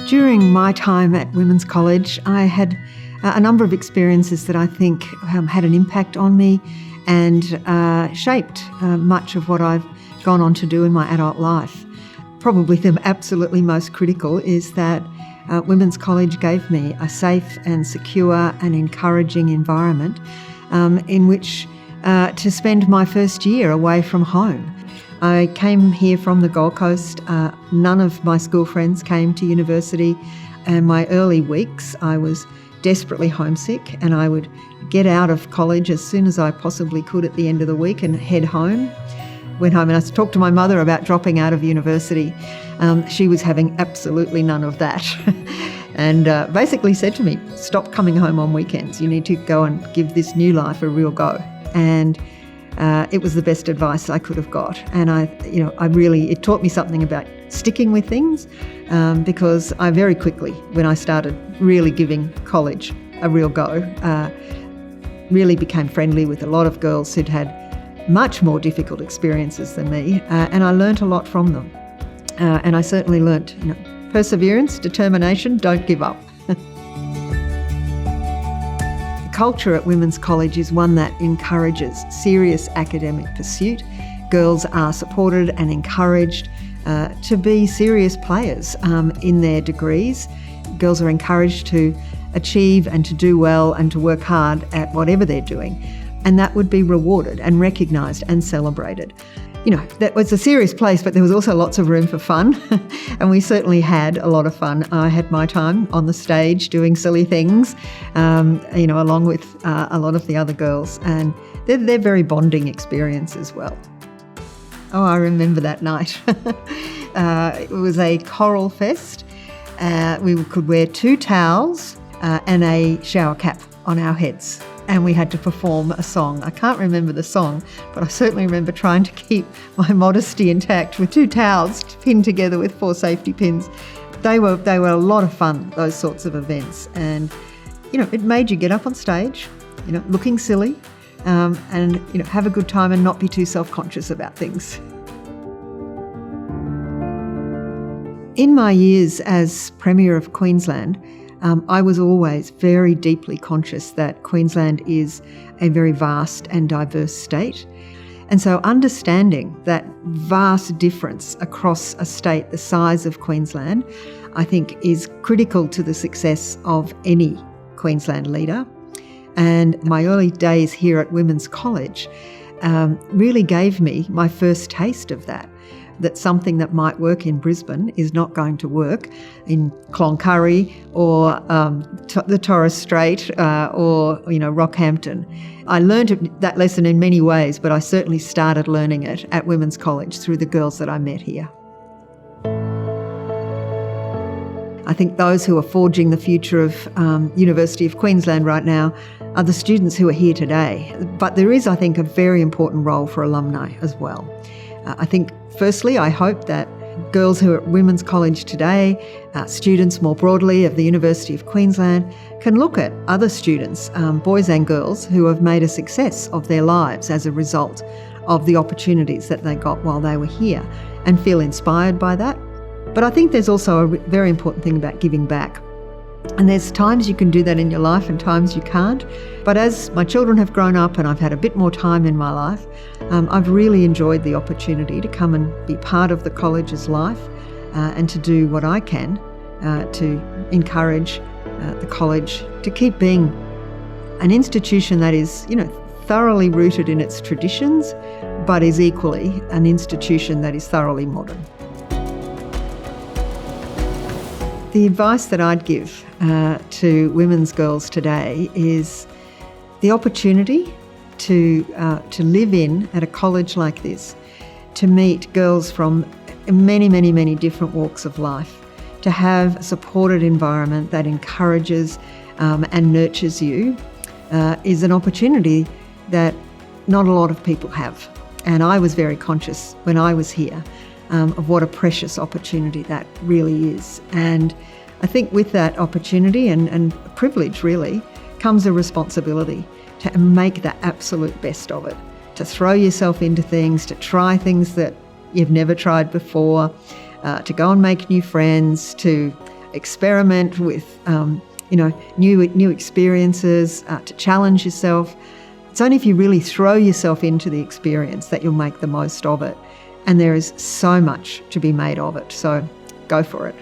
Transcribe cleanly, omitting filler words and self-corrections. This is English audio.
During my time at Women's College, I had a number of experiences that I think had an impact on me and shaped much of what I've gone on to do in my adult life. Probably the absolutely most critical is that Women's College gave me a safe and secure and encouraging environment in which to spend my first year away from home. I came here from the Gold Coast. None of my school friends came to university, and my early weeks I was desperately homesick, and I would get out of college as soon as I possibly could at the end of the week and head home. Went home and I talked to my mother about dropping out of university. She was having absolutely none of that and basically said to me, stop coming home on weekends. You need to go and give this new life a real go. And it was the best advice I could have got. And it taught me something about sticking with things because I very quickly, when I started really giving college a real go, really became friendly with a lot of girls who'd had much more difficult experiences than me, and I learnt a lot from them. And I certainly learnt, perseverance, determination, don't give up. The culture at Women's College is one that encourages serious academic pursuit. Girls are supported and encouraged to be serious players in their degrees. Girls are encouraged to achieve and to do well and to work hard at whatever they're doing. And that would be rewarded and recognised and celebrated. That was a serious place, but there was also lots of room for fun. And we certainly had a lot of fun. I had my time on the stage doing silly things, along with a lot of the other girls. And they're very bonding experience as well. Oh, I remember that night. It was a choral fest. We could wear 2 towels and a shower cap on our heads. And we had to perform a song. I can't remember the song, but I certainly remember trying to keep my modesty intact with 2 towels pinned together with 4 safety pins. They were a lot of fun, those sorts of events. And, it made you get up on stage, looking silly, and, have a good time and not be too self-conscious about things. In my years as Premier of Queensland, I was always very deeply conscious that Queensland is a very vast and diverse state. And so understanding that vast difference across a state the size of Queensland, I think is critical to the success of any Queensland leader. And my early days here at Women's College really gave me my first taste of that something that might work in Brisbane is not going to work in Cloncurry or the Torres Strait or Rockhampton. I learned that lesson in many ways, but I certainly started learning it at Women's College through the girls that I met here. I think those who are forging the future of University of Queensland right now are the students who are here today. But there is, I think, a very important role for alumni as well. I think, firstly, I hope that girls who are at Women's College today, students more broadly of the University of Queensland, can look at other students, boys and girls, who have made a success of their lives as a result of the opportunities that they got while they were here and feel inspired by that. But I think there's also a very important thing about giving back. And there's times you can do that in your life and times you can't. But as my children have grown up and I've had a bit more time in my life, I've really enjoyed the opportunity to come and be part of the college's life and to do what I can to encourage the college to keep being an institution that is, thoroughly rooted in its traditions, but is equally an institution that is thoroughly modern. The advice that I'd give to women's girls today is the opportunity to live at a college like this, to meet girls from many, many, many different walks of life, to have a supported environment that encourages and nurtures you is an opportunity that not a lot of people have. And I was very conscious when I was here of what a precious opportunity that really is. And I think with that opportunity and privilege really comes a responsibility to make the absolute best of it, to throw yourself into things, to try things that you've never tried before, to go and make new friends, to experiment with, new experiences, to challenge yourself. It's only if you really throw yourself into the experience that you'll make the most of it. And there is so much to be made of it. So go for it.